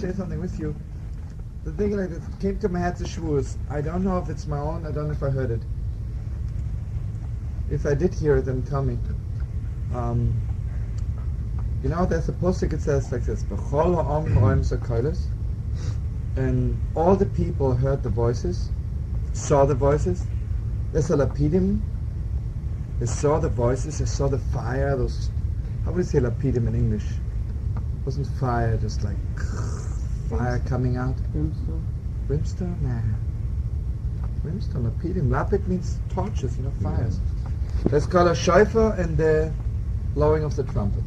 share something with you. The thing like that came to my head to Shavuos. I don't know if it's my own. I don't know if I heard it. If I did hear it, then tell me. You know, there's a posting. It says like this: "B'chol ha'am ro'im zakolos," and all the people heard the voices, saw the voices. There's a lapidim. They saw the voices. They saw the fire. Those, how would you say lapidim in English? It wasn't fire, just like fire coming out. Brimstone. Brimstone? Nah. Brimstone, lapidim. Lapid means torches, you know, fires. Let's call a shofar and the blowing of the trumpet.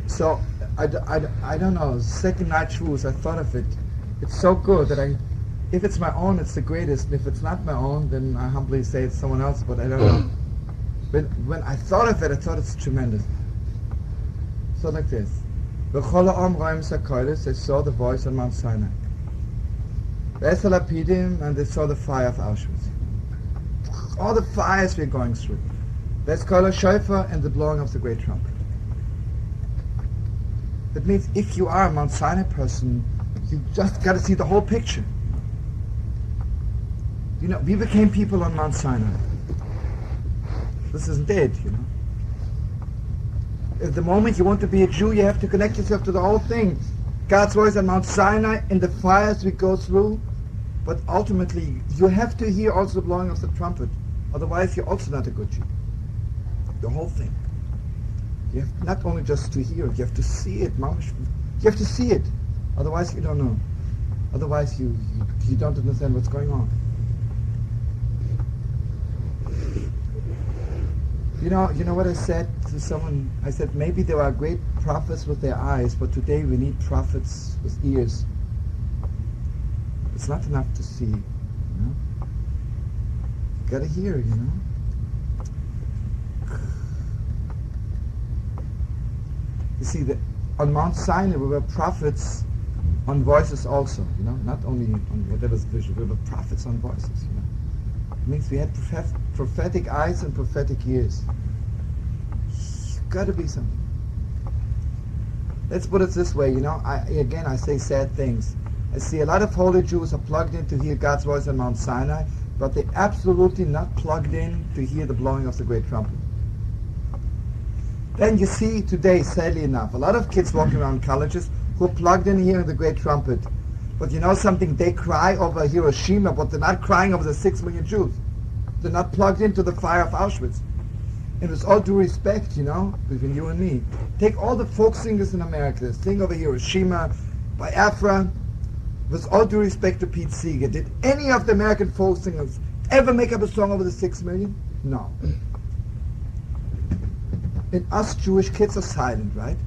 So, I don't know, second night Shavuos, I thought of it. It's so good that if it's my own, it's the greatest. And if it's not my own, then I humbly say it's someone else, but I don't know. When I thought of it, I thought it's tremendous. So like this. V'chol ha'am ro'im zakolos, they saw the voice on Mount Sinai. V'es ha'lapidim, and they saw the fire of Auschwitz. All the fires we're going through. V'es kol ha'shofar, and the blowing of the great trumpet. That means if you are a Mount Sinai person, you just got to see the whole picture. You know, we became people on Mount Sinai. This isn't it, you know. At the moment you want to be a Jew, you have to connect yourself to the whole thing. God's voice on Mount Sinai, in the fires we go through, but ultimately you have to hear also the blowing of the trumpet. Otherwise you're also not a good Jew. The whole thing. You have not only just to hear it, you have to see it. You have to see it. Otherwise you don't know. Otherwise you don't understand what's going on. You know what I said to someone? I said maybe there are great prophets with their eyes, but today we need prophets with ears. It's not enough to see, you know. You gotta hear, you know. You see, on Mount Sinai we were prophets on voices also, you know, not only on whatever's visual, we were prophets on voices, you know. It means we had prophetic eyes and prophetic ears. It's got to be something. Let's put it this way, you know. I say sad things. I see a lot of holy Jews are plugged in to hear God's voice on Mount Sinai, but they're absolutely not plugged in to hear the blowing of the great trumpet. Then you see today, sadly enough, a lot of kids walking around colleges who are plugged in hearing the great trumpet. But you know something? They cry over Hiroshima, but they're not crying over the 6 million Jews. They're not plugged into the fire of Auschwitz. And with all due respect, you know, between you and me, take all the folk singers in America, sing over Hiroshima, Biafra. With all due respect to Pete Seeger, did any of the American folk singers ever make up a song over the 6 million? No. And us Jewish kids are silent, right?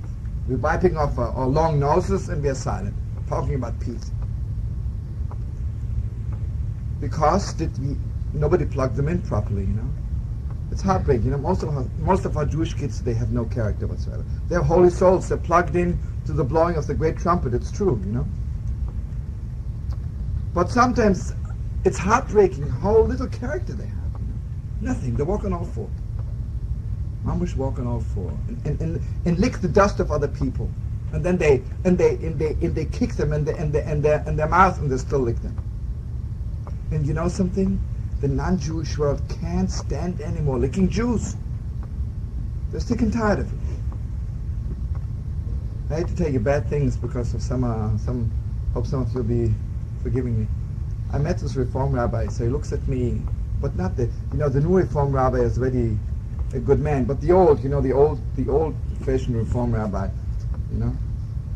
We're wiping off our long noses and we're silent, talking about peace. Because nobody plugged them in properly, you know. It's heartbreaking, you know. Most of our Jewish kids, they have no character whatsoever. They're holy souls. They're plugged in to the blowing of the great trumpet. It's true, you know. But sometimes it's heartbreaking how little character they have. You know? Nothing. They walk on all four. Mamish walk on all four and lick the dust of other people, and then they kick them in their mouth and they still lick them. And you know something? The non-Jewish world can't stand anymore licking Jews. They're sick and tired of it. I hate to tell you bad things because of some. Hope some of you will be forgiving me. I met this Reform rabbi, so he looks at me, but not the new Reform rabbi is already a good man, but the old-fashioned Reform rabbi, you know,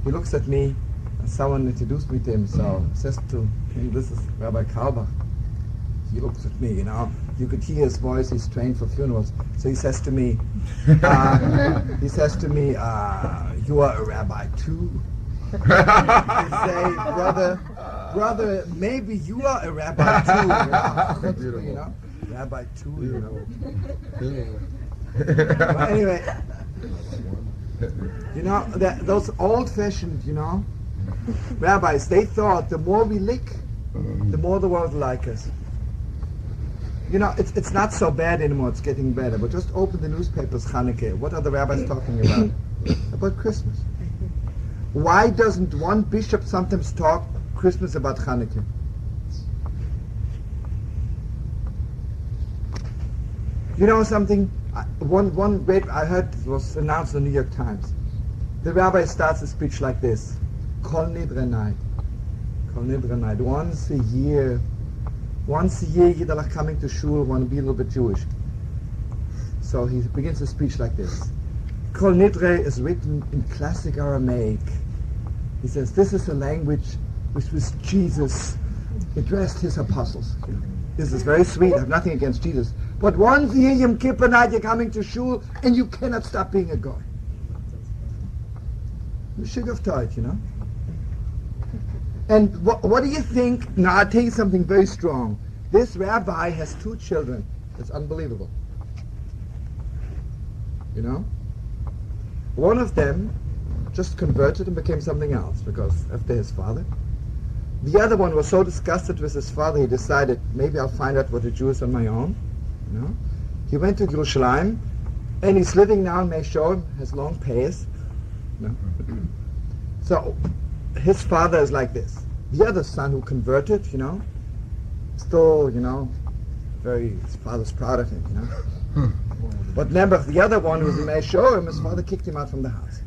he looks at me, and someone introduced me to him, so says to him, this is Rabbi Carlebach. He looks at me, you know, you could hear his voice, he's trained for funerals, so he says to me, you are a rabbi too? I say, brother, maybe you are a rabbi too, you know, rabbi too, you know. But anyway, you know, those old-fashioned, you know, rabbis, they thought the more we lick, the more the world will like us. You know, it's not so bad anymore, it's getting better, but just open the newspapers, Hanukkah. What are the rabbis talking about? About Christmas. Why doesn't one bishop sometimes talk Christmas about Hanukkah? You know something? One great, I heard it was announced in the New York Times. The rabbi starts a speech like this: Kol Nidre Night. Kol Nidre Night. Once a year, Yiddelach coming to shul want to be a little bit Jewish. So he begins a speech like this. Kol Nidre is written in classic Aramaic. He says this is a language which was Jesus addressed his apostles. This is very sweet. I have nothing against Jesus. But once a year, Yom Kippur night, you're coming to shul and you cannot stop being a guy. You should have taught, you know. And what do you think? Now, I'll tell you something very strong. This rabbi has 2 children. It's unbelievable. You know? One of them just converted and became something else because after his father. The other one was so disgusted with his father, he decided, maybe I'll find out what a Jew is on my own. You know? He went to Jerusalem, and he's living now in Meishor, has long payas. You know? So his father is like this. The other son who converted, you know, still, you know, his father's proud of him, you know. But remember, the other one was in Meishor, his father kicked him out from the house.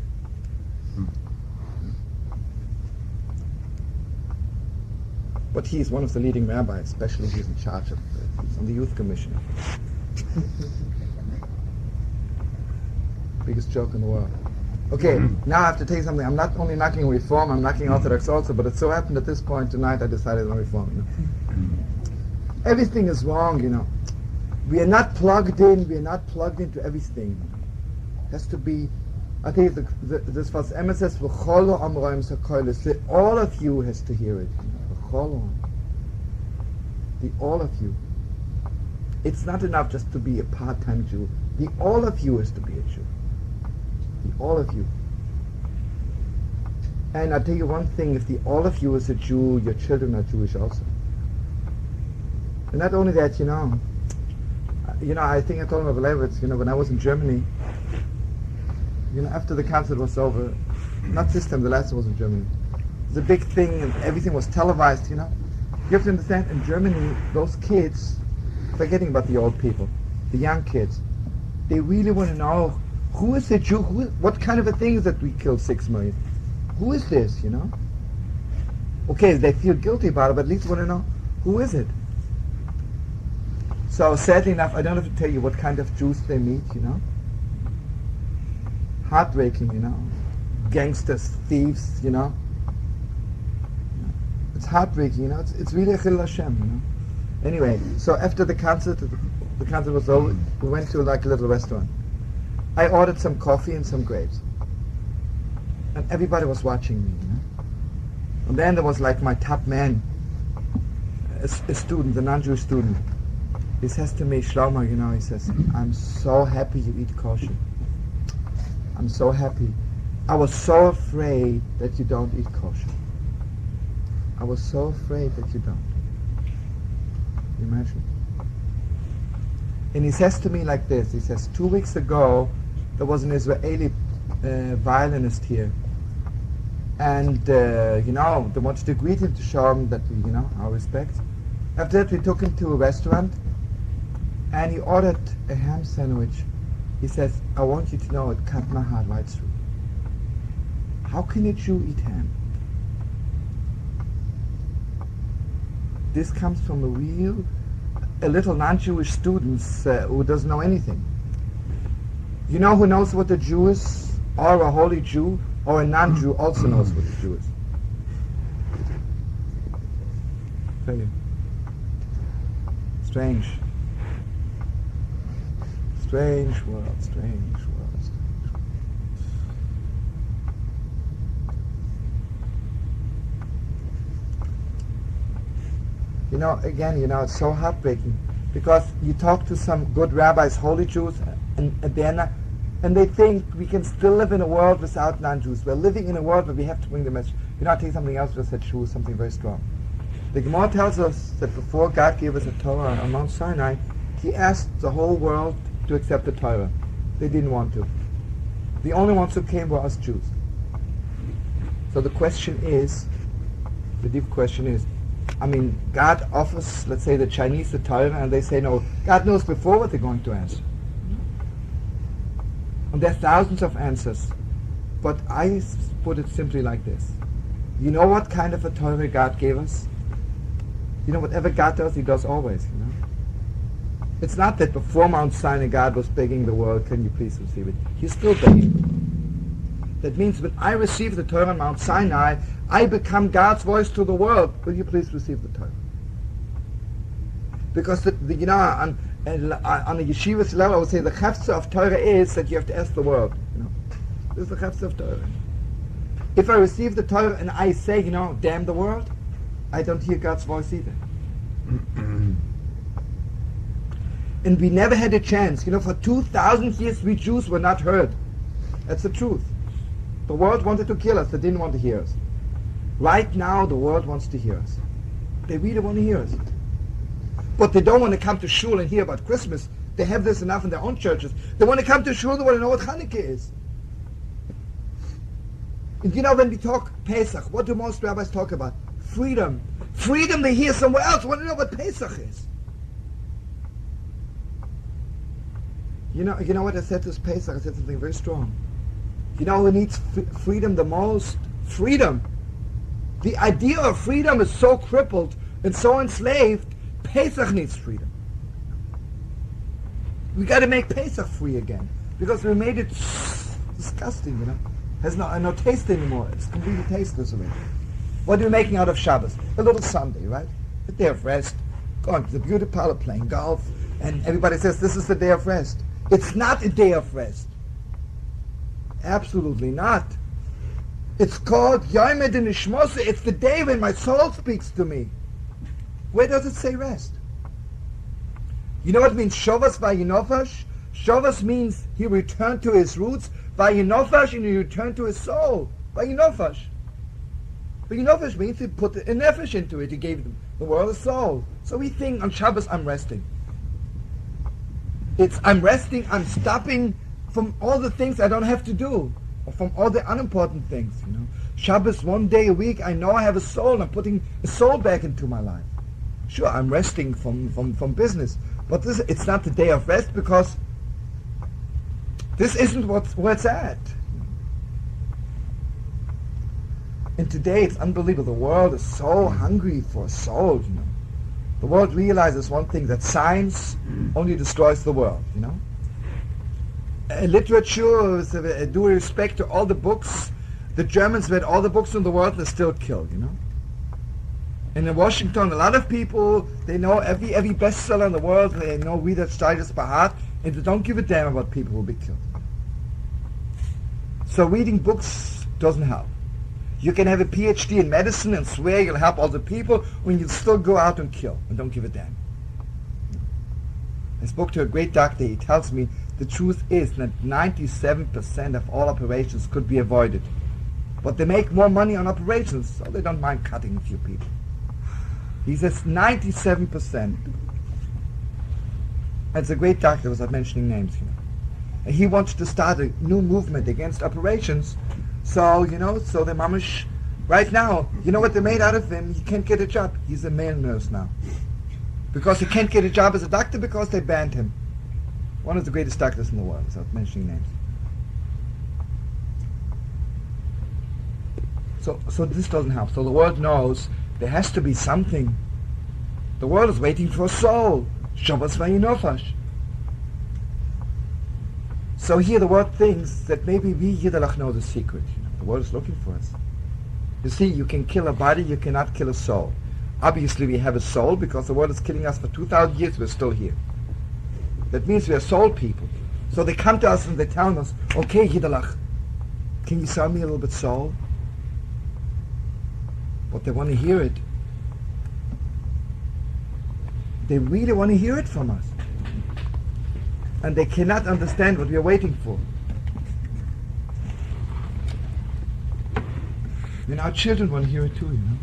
But he's one of the leading rabbis, especially he's in charge of, he's on the youth commission. Biggest joke in the world. Okay, now I have to tell you something. I'm not only knocking Reform, I'm knocking Orthodox also, but it so happened at this point tonight I decided on Reform, you know. Everything is wrong, you know. We are not plugged into everything. It has to be, I think this was Emma says, all of you has to hear it. The all of you. It's not enough just to be a part-time Jew. The all of you has to be a Jew. The all of you. And I'll tell you one thing, if the all of you is a Jew, your children are Jewish also. And not only that, you know, I think I told him about Levitz, you know, when I was in Germany, you know, after the concert was over, not this time, the last one was in Germany. It was a big thing and everything was televised, you know. You have to understand, in Germany, those kids, forgetting about the old people, the young kids, they really want to know, who is the Jew? What kind of a thing is that we killed 6 million? Who is this, you know? Okay, they feel guilty about it, but at least want to know, who is it? So sadly enough, I don't have to tell you what kind of Jews they meet, you know? Heartbreaking, you know? Gangsters, thieves, you know? It's heartbreaking, you know? It's really a Chilul Hashem, you know? Anyway, so after the concert was over, we went to like a little restaurant. I ordered some coffee and some grapes. And everybody was watching me, you know? And then there was like my top man, a student, a non-Jewish student. He says to me, Shlomo, you know, he says, I'm so happy you eat kosher. I'm so happy. I was so afraid that you don't eat kosher. I was so afraid that you don't. Can you imagine? And he says to me like this, he says, 2 weeks ago, there was an Israeli violinist here. And, you know, they wanted to greet him to show him that we, you know, our respect. After that, we took him to a restaurant, and he ordered a ham sandwich. He says, I want you to know it cut my heart right through. How can a Jew eat ham? This comes from a little non-Jewish student who doesn't know anything. You know who knows what a Jew is? Or a holy Jew? Or a non-Jew also knows what a Jew is. Tell you. Strange. Strange world, strange world, strange world. You know, again, you know, it's so heartbreaking because you talk to some good rabbis, holy Jews, and they're not, and they think we can still live in a world without non-Jews. We're living in a world where we have to bring the message. You know, I'll tell you something else with that Jew, something very strong. The Gemara tells us that before God gave us a Torah on Mount Sinai, He asked the whole world to accept the Torah. They didn't want to. The only ones who came were us Jews. So the question is, the deep question is, I mean, God offers, let's say, the Chinese the Torah, and they say, no, God knows before what they're going to answer. And there are thousands of answers. But I put it simply like this. You know what kind of a Torah God gave us? You know, whatever God does, He does always, you know. It's not that before Mount Sinai God was begging the world, can you please receive it? He's still begging. That means when I receive the Torah on Mount Sinai, I become God's voice to the world. Will you please receive the Torah? Because you know, on a yeshiva's level, I would say the chefza of Torah is that you have to ask the world. You know, this is the chefza of Torah. If I receive the Torah and I say, you know, damn the world, I don't hear God's voice either. And we never had a chance. You know, for 2,000 years we Jews were not heard. That's the truth. The world wanted to kill us. They didn't want to hear us. Right now, the world wants to hear us. They really want to hear us. But they don't want to come to shul and hear about Christmas. They have this enough in their own churches. They want to come to shul, they want to know what Hanukkah is. And you know, when we talk Pesach, what do most rabbis talk about? Freedom. Freedom they hear somewhere else. They want to know what Pesach is. You know what I said to this Pesach? I said something very strong. You know who needs freedom the most? Freedom. The idea of freedom is so crippled and so enslaved. Pesach needs freedom. We got to make Pesach free again because we made it disgusting. You know, has no taste anymore. It's completely tasteless already. What are we making out of Shabbos? A little Sunday, right? A day of rest. Going to the beauty parlor, playing golf, and everybody says this is the day of rest. It's not a day of rest. Absolutely not. It's called Yomed Nishmose. It's the day when my soul speaks to me. Where does it say rest? You know what means Shovas Vayinofash? Shovas means he returned to his roots. Vayinofash, and he returned to his soul. Vayinofash. Vayinofash means he put a nefesh into it. He gave the world a soul. So we think on Shabbos I'm resting. I'm resting, I'm stopping from all the things I don't have to do, or from all the unimportant things, you know. Shabbos, one day a week, I know I have a soul, and I'm putting a soul back into my life. Sure, I'm resting from business, but it's not the day of rest because this isn't where it's at. And today it's unbelievable. The world is so hungry for a soul, you know. The world realizes one thing, that science only destroys the world, you know. Literature, due respect to all the books, the Germans read all the books in the world and they're still killed, you know. And in Washington, a lot of people, they know every bestseller in the world, they know Reader's Digest by heart, and they don't give a damn about people who will be killed. So reading books doesn't help. You can have a PhD in medicine and swear you'll help all the people when you still go out and kill and don't give a damn. I spoke to a great doctor. He tells me the truth is that 97% of all operations could be avoided. But they make more money on operations, so they don't mind cutting a few people. He says 97%. It's a great doctor without mentioning names, you know. And he wants to start a new movement against operations. So, you know, so the mamish, right now, you know what they made out of him? He can't get a job. He's a male nurse now. Because he can't get a job as a doctor because they banned him. One of the greatest doctors in the world, without mentioning names. So this doesn't help. So the world knows there has to be something. The world is waiting for a soul. Shavas vayinofash. So here the world thinks that maybe we Yiddelach know the secret. You know, the world is looking for us. You see, you can kill a body, you cannot kill a soul. Obviously we have a soul because the world is killing us for 2,000 years, we're still here. That means we are soul people. So they come to us and they tell us, okay, Yiddelach, can you sell me a little bit soul? But they want to hear it. They really want to hear it from us. And they cannot understand what we are waiting for. And our children want to hear it too, you know.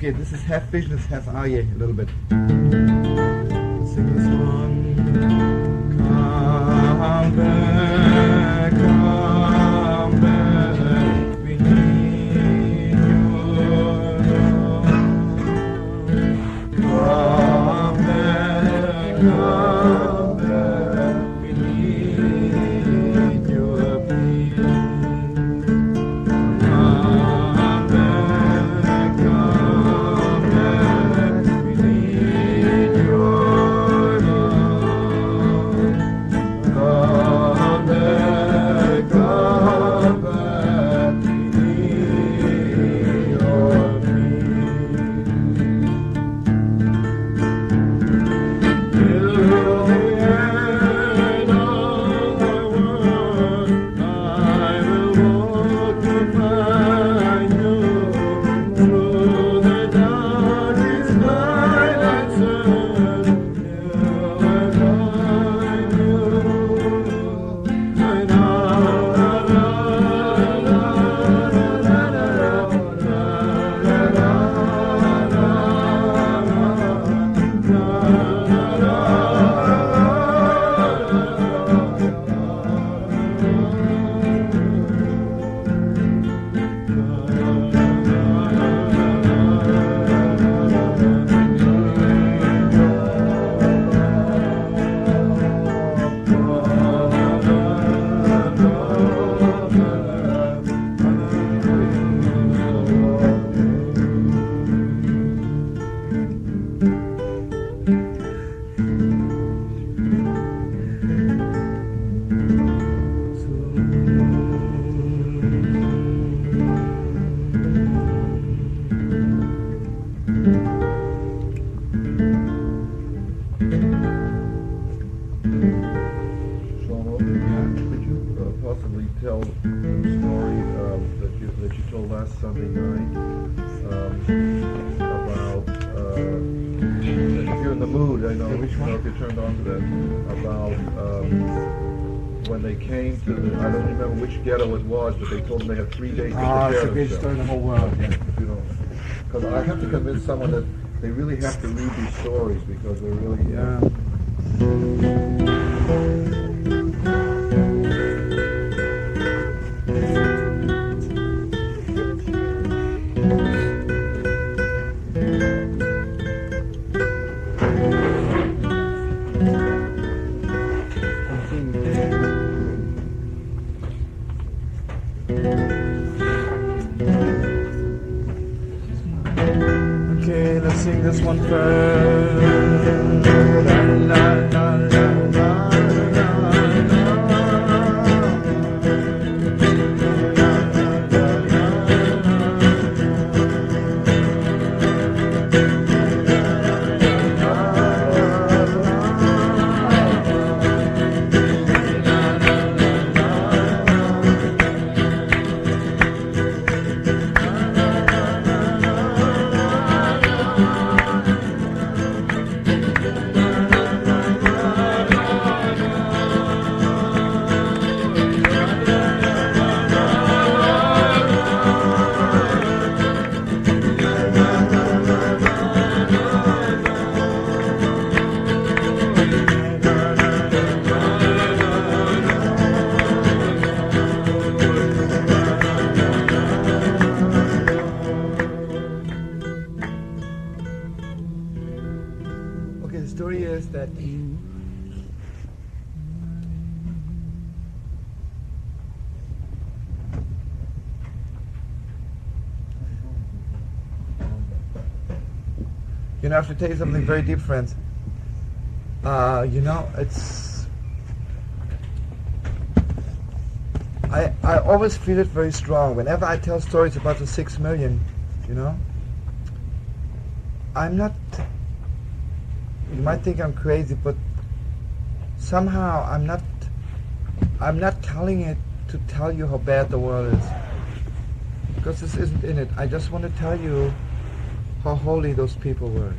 Okay, this is half vision, it's half Aryeh, a little bit. Let's sing this one. Come back, we need your love. Come back, we need your peace. Come back, we need your love. Come back, we need your peace. Till the end of the world, I will walk to find you. Through the darkest night I turn, till I find you. And Shlomo, could you possibly tell the story that you told last Sunday night about if you're in the mood, I know, Yeah, which one? if you're turned on to that, about when they came to the, I don't remember which ghetto it was, but they told them they had 3 days to Ah, it's the prepare greatest story in the whole world. Yeah. If you don't, because I have to convince someone that they really have to read these stories because they're really Okay, let's sing this one first. La, la, la, la, la, Okay, the story is that you know, I have to tell you something very deep, friends. You know, it's I always feel it very strong whenever I tell stories about the 6 million, you know. I'm not, you might think I'm crazy, but somehow I'm not telling it to tell you how bad the world is, because this isn't in it. I just want to tell you how holy those people were.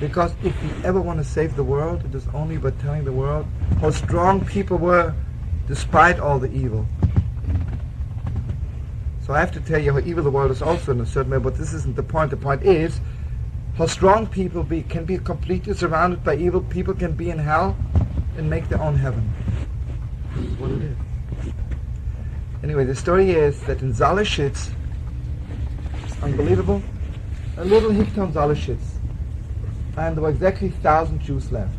Because if you ever want to save the world, it is only by telling the world how strong people were despite all the evil. So I have to tell you how evil the world is also in a certain way, but this isn't the point. The point is how strong people can be completely surrounded by evil. People can be in hell and make their own heaven. This is what it is. Anyway, the story is that in Zalishitz, it's unbelievable, a little Hickton Zalishitz, and there were exactly 1,000 Jews left.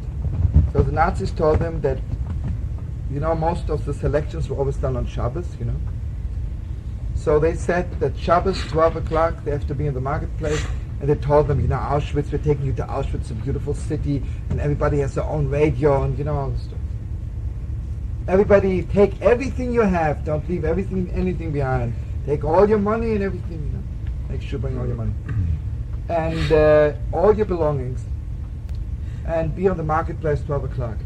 So the Nazis told them that, most of the selections were always done on Shabbos, So they said that Shabbos, 12 o'clock, they have to be in the marketplace, and they told them, Auschwitz, we're taking you to Auschwitz, a beautiful city, and everybody has their own radio, and all this stuff. Everybody, take everything you have, don't leave anything behind. Take all your money and everything, Make sure you bring all your money. And all your belongings, and be on the marketplace 12 o'clock.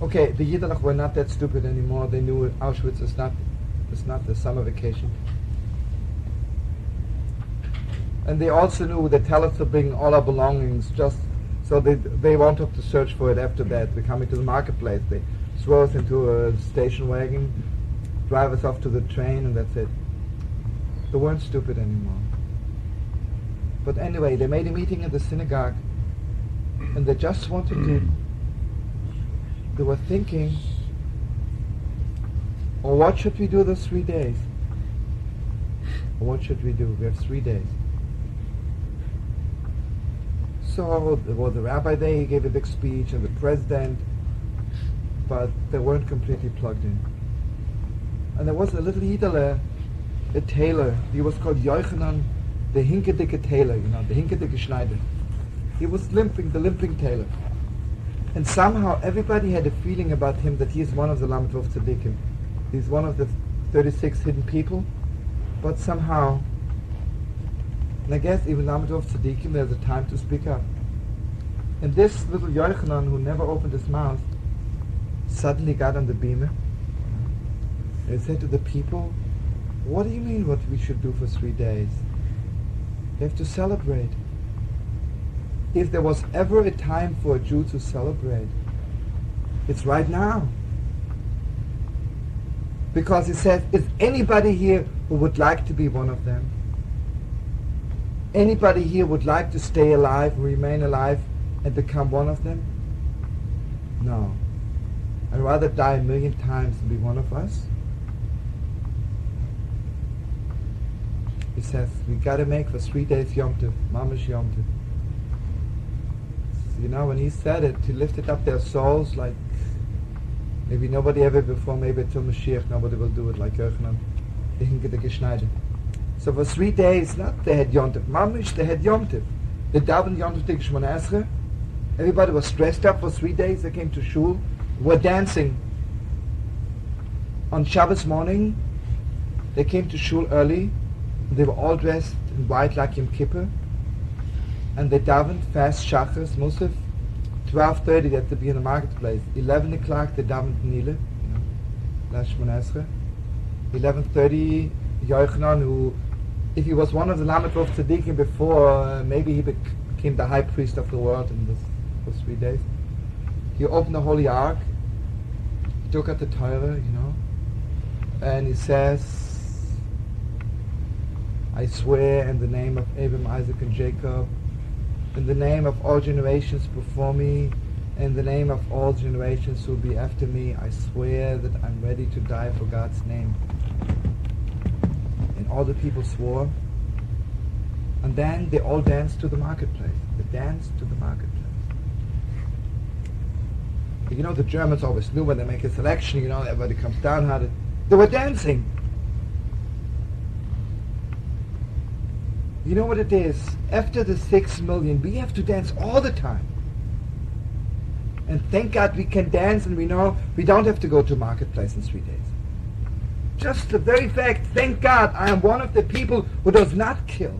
Okay, the Yiddelach were not that stupid anymore. They knew Auschwitz is not the summer vacation. And they also knew that tell us to bring all our belongings, just so they won't have to search for it after that. We're coming to the marketplace. They throw us into a station wagon, drive us off to the train, and that's it. They weren't stupid anymore. But anyway, they made a meeting in the synagogue, and they just wanted to, they were thinking, what should we do those 3 days? What should we do? We have 3 days. So, the rabbi there, he gave a big speech, and the president, but they weren't completely plugged in. And there was a little Yidele, a tailor. He was called Yochanan, the Hinkedicke tailor, the Hinkedicke Schneider. He was the limping tailor. And somehow everybody had a feeling about him that he is one of the Lamed Vov Tzaddikim. He's one of the 36 hidden people, but somehow, and I guess even Lamed Vov Tzaddikim, there's a time to speak up. And this little Yochanan, who never opened his mouth, suddenly got on the beamer and said to the people, what do you mean what we should do for 3 days? We have to celebrate. If there was ever a time for a Jew to celebrate, it's right now. Because he says, is anybody here who would like to be one of them? Anybody here would like to stay alive, remain alive, and become one of them? No. I'd rather die 1,000,000 times than be one of us. He says, we got to make for 3 days Yom Tov, Mamash Yom Tov. When he said it, he lifted up their souls like maybe nobody ever before, maybe till Mashiach, nobody will do it like Yochanan, the Hinkedicke Schneider. So for 3 days, not they had Yom Tov, Mamish, they had Yom Tov. They davened Yom Tov Shmona Esrei. Everybody was dressed up for 3 days. They came to shul, were dancing. On Shabbos morning, they came to shul early. They were all dressed in white like Yom Kippur. And they davened fast Shachris, Musaf. 12:30 they had to be in the marketplace. 11 o'clock they davened Nile, last Shmona Esrei. 11:30 Yochanan, who, if he was one of the Lamed Vov Tzaddikim before, maybe he became the high priest of the world in those 3 days. He opened the Holy Ark, he took out the Torah, and he says, I swear in the name of Abraham, Isaac, and Jacob, in the name of all generations before me, in the name of all generations who will be after me, I swear that I'm ready to die for God's name. And all the people swore. And then they all danced to the marketplace. They danced to the marketplace. The Germans always knew when they make a selection, everybody comes down, how they were dancing. You know what it is? After the 6 million, we have to dance all the time. And thank God we can dance, and we know we don't have to go to marketplace in 3 days. Just the very fact, thank God, I am one of the people who does not kill.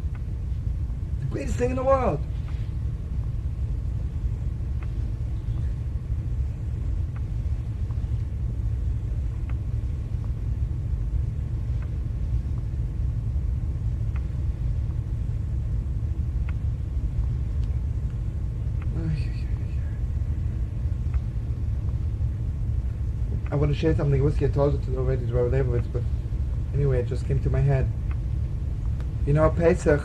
The greatest thing in the world. I want to share something with you. I told it already to Rabbi Leibowitz, but Anyway, it just came to my head. You know, Pesach,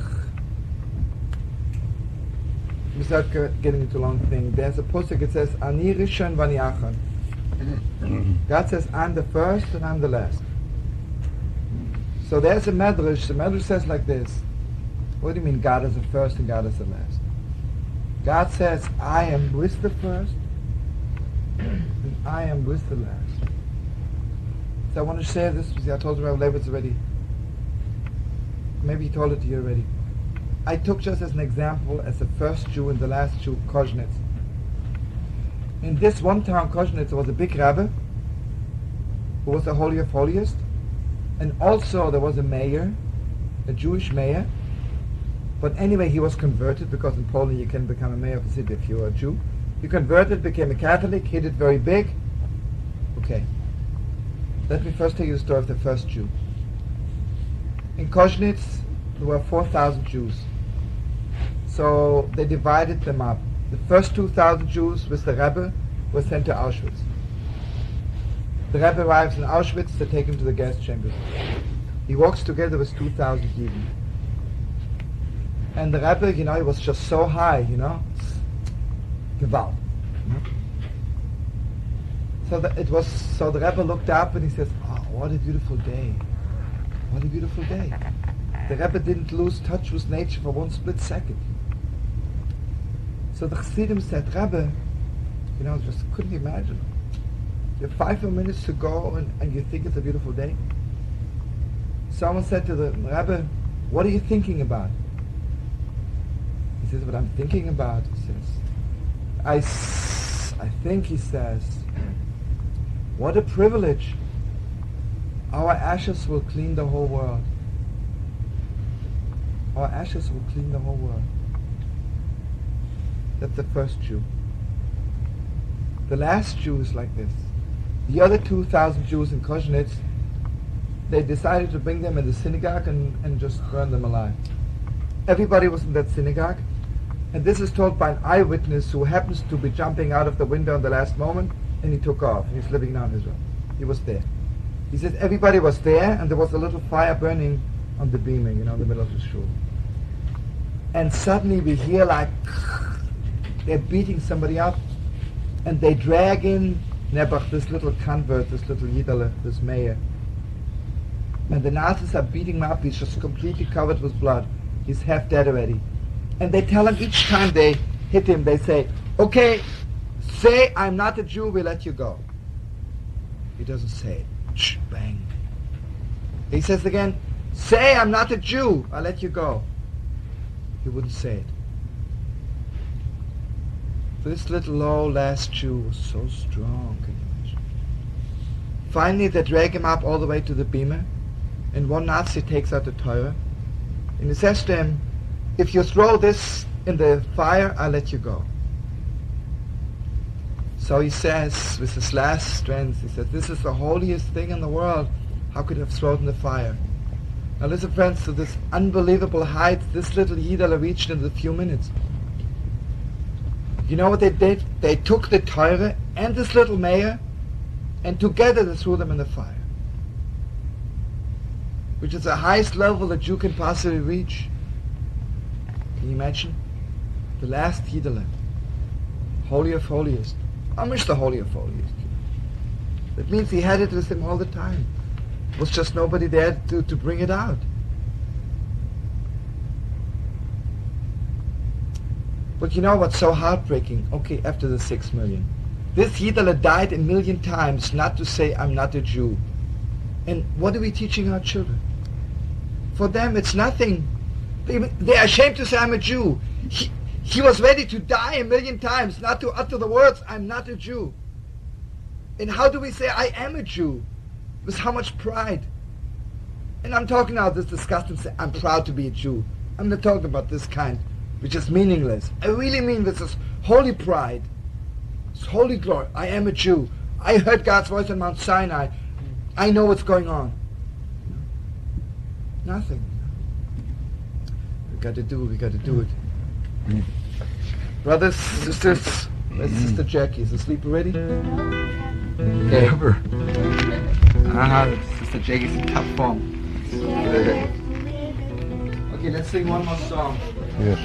without getting into a long thing, there's a pasuk, it says, Ani Rishon v'ani Achron. God says, I'm the first and I'm the last. So there's a medrash. The medrash says like this. What do you mean God is the first and God is the last? God says, I am with the first and I am with the last. So I want to share this with you. I told you Rabbi Leibowitz already. Maybe he told it to you already. I took just as an example as the first Jew and the last Jew, Koznitz. In this one town, Koznitz, there was a big rabbi who was the Holy of Holiest, and also there was a mayor, a Jewish mayor. But anyway, he was converted, because in Poland you can become a mayor of a city if you're a Jew. He converted, became a Catholic, hit it very big. Okay. Let me first tell you the story of the first Jew. In Koznitz, there were 4,000 Jews. So they divided them up. The first 2,000 Jews with the Rebbe were sent to Auschwitz. The Rebbe arrives in Auschwitz, they take him to the gas chambers. He walks together with 2,000 Yidden. And the Rebbe, he was just so high, Gewalt. So the Rebbe looked up and he says, oh, what a beautiful day. What a beautiful day. The Rebbe didn't lose touch with nature for one split second. So the Chassidim said, Rebbe, just couldn't imagine. You have 5 more minutes to go and you think it's a beautiful day? Someone said to the Rebbe, what are you thinking about? He says, what I'm thinking about, he says, I think, he says, what a privilege. Our ashes will clean the whole world. Our ashes will clean the whole world. That's the first Jew. The last Jew is like this. The other 2,000 Jews in Koznitz, they decided to bring them in the synagogue and just burn them alive. Everybody was in that synagogue, and this is told by an eyewitness who happens to be jumping out of the window in the last moment, and he took off. He's living now in Israel. He was there. He says everybody was there, and there was a little fire burning on the beaming, in the middle of the shul. And suddenly we hear like they're beating somebody up, and they drag in Nebuch, this little convert, this little Yidale, this mayor. And the Nazis are beating him up. He's just completely covered with blood. He's half dead already. And they tell him each time they hit him, they say, okay, say I'm not a Jew, we let you go. He doesn't say it. Shh, bang. He says again, say I'm not a Jew, I'll let you go. He wouldn't say it. This little low last Jew was so strong, can you imagine? Finally they drag him up all the way to the bima, and one Nazi takes out the Torah, and he says to him, if you throw this in the fire, I'll let you go. So he says, with his last strength, he says, this is the holiest thing in the world. How could you have thrown it in the fire? Now listen, friends, to this unbelievable height this little Yidala reached in a few minutes. You know what they did? They took the Torah and this little mayor, and together they threw them in the fire. Which is the highest level that you can possibly reach. Can you imagine? The last Yidala, Holy of Holiest. How much the Holy of Holiest? That means he had it with him all the time. There was just nobody there to bring it out. But you know what's so heartbreaking? Okay, after the 6 million. This Yidala died 1 million times not to say, I'm not a Jew. And what are we teaching our children? For them, it's nothing. They're ashamed to say, I'm a Jew. He was ready to die 1 million times not to utter the words, I'm not a Jew. And how do we say, I am a Jew? With how much pride? And I'm talking now this disgusting say, I'm proud to be a Jew. I'm not talking about this kind, which is meaningless. I really mean this is holy pride. It's holy glory. I am a Jew. I heard God's voice on Mount Sinai. I know what's going on. Nothing. We got to do it. Brothers, sisters, that's Sister Jackie. Is asleep already? Okay. Sister Jackie's in top form. Okay, let's sing one more song. Yes.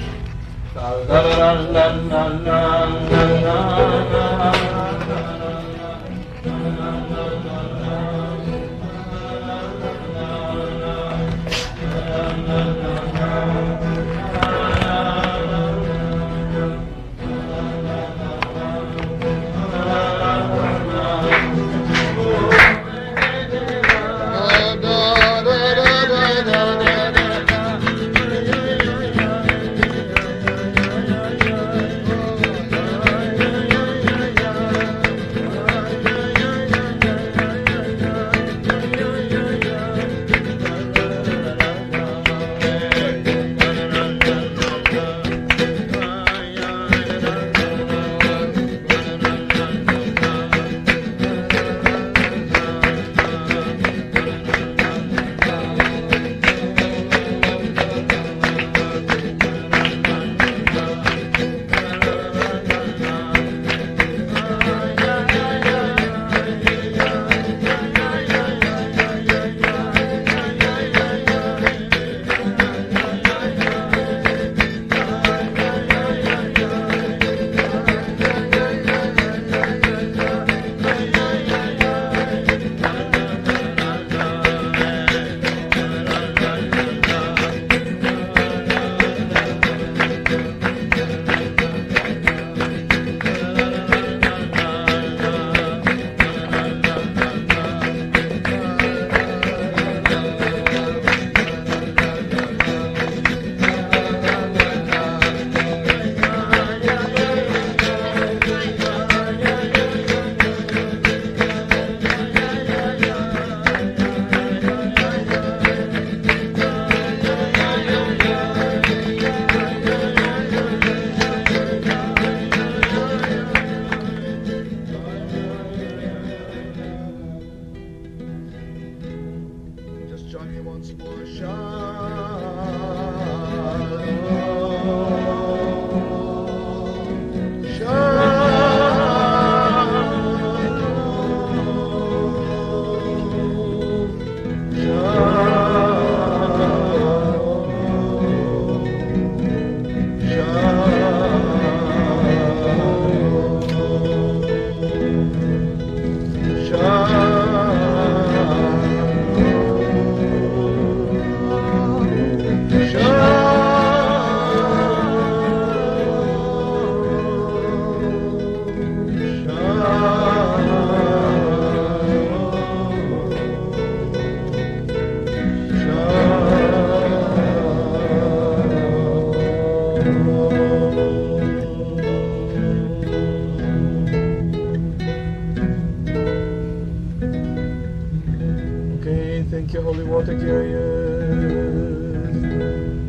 Thank you, holy water carriers.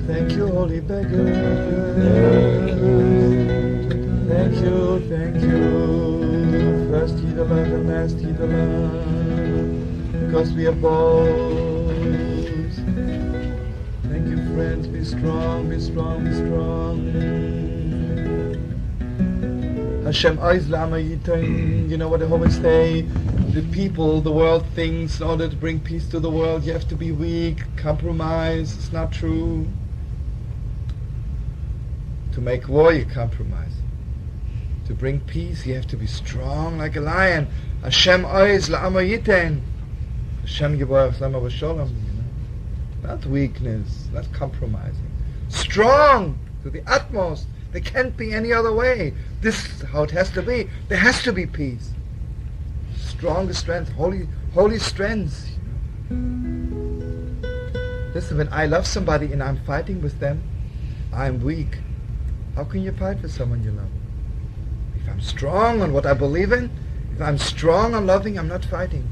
Thank you, holy beggars. Thank you. First Yidala, and last Yidala. Because we are both. Thank you, friends. Be strong, be strong, be strong. Hashem Oiz Lama Yitain. You know what I always say? The people, the world thinks in order to bring peace to the world you have to be weak, compromise. It's not true. To make war you compromise. To bring peace you have to be strong like a lion. Hashem Oiz La'ama Yiten. Hashem Yibarach Lama V'Sholem. Not weakness, not compromising. Strong to the utmost. There can't be any other way. This is how it has to be. There has to be peace. Strongest strength, holy strength. Listen, when I love somebody and I'm fighting with them, I'm weak. How can you fight with someone you love? If I'm strong on what I believe in, if I'm strong on loving, I'm not fighting.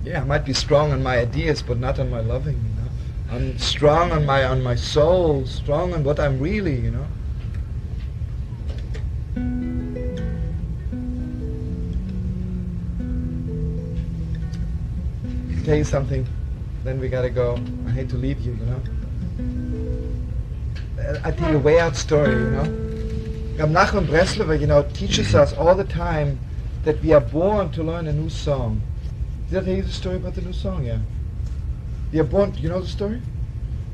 Yeah, I might be strong on my ideas, but not on my loving, you know. I'm strong on my soul, strong on what I'm really, you know. I'll tell you something, then we gotta go. I hate to leave you, you know. I'll tell you a way out story, you know. Reb Nachman Breslover, teaches us all the time that we are born to learn a new song. Did I tell you the story about the new song? Yeah. We are born, you know the story?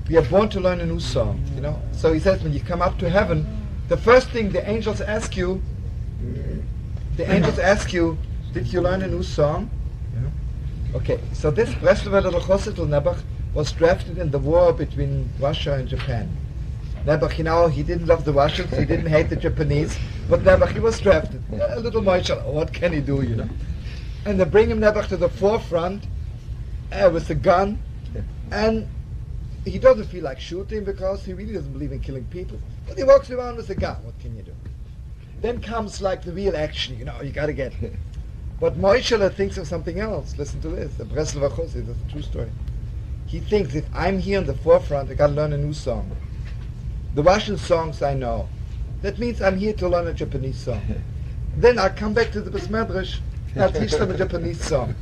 We are born to learn a new song, So he says when you come up to heaven, the first thing the angels ask you, did you learn a new song? Yeah. Okay, so this Breslover little Chosid Nebuch was drafted in the war between Russia and Japan. Nebuch, he didn't love the Russians, he didn't hate the Japanese, but Nebuch, he was drafted. A little Moishal, what can he do, And they bring him Nebuch to the forefront with a gun, and he doesn't feel like shooting because he really doesn't believe in killing people. But he walks around with a gun, what can you do? Then comes like the real action, you gotta get it. But Moishal thinks of something else. Listen to this, the Breslover Chosid, that's a true story. He thinks, if I'm here in the forefront, I gotta learn a new song. The Russian songs I know. That means I'm here to learn a Japanese song. Then I'll come back to the Bais Medrash, and I'll teach them a Japanese song.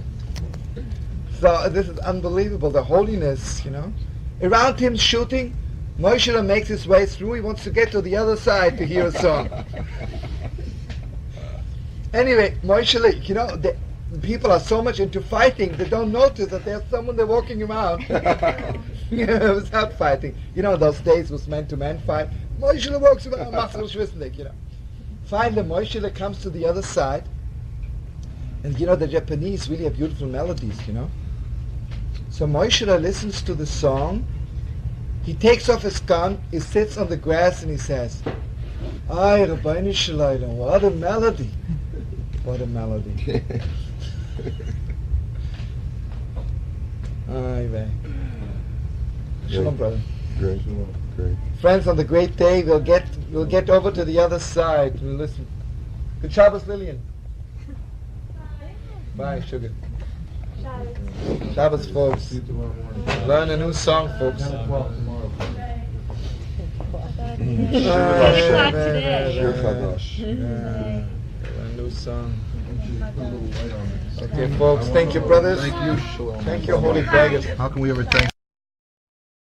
So this is unbelievable, the holiness, Around him shooting, Moshe makes his way through, he wants to get to the other side to hear a song. Anyway, Moshe, the people are so much into fighting, they don't notice that there's someone they're walking around without fighting. Those days was man-to-man fight. Moshe walks around, Finally, Moshe comes to the other side, and the Japanese really have beautiful melodies, So Moshe listens to the song, he takes off his gun, he sits on the grass and he says, "Ay, Rabbeinu Shalom, what a melody. What a melody." Ay, Shalom, brother. Great. Friends, on the great day, we'll get over to the other side and listen. Good Shabbos, Lillian. Bye, sugar. Shabbos, folks. See you tomorrow morning. Learn a new song, folks. 10 o'clock tomorrow. Shir Chadash. A new song. Put a little light on it. Okay, folks. Thank you, brothers. Thank you. Shalom. Thank you, Holy Dragon. How can we ever thank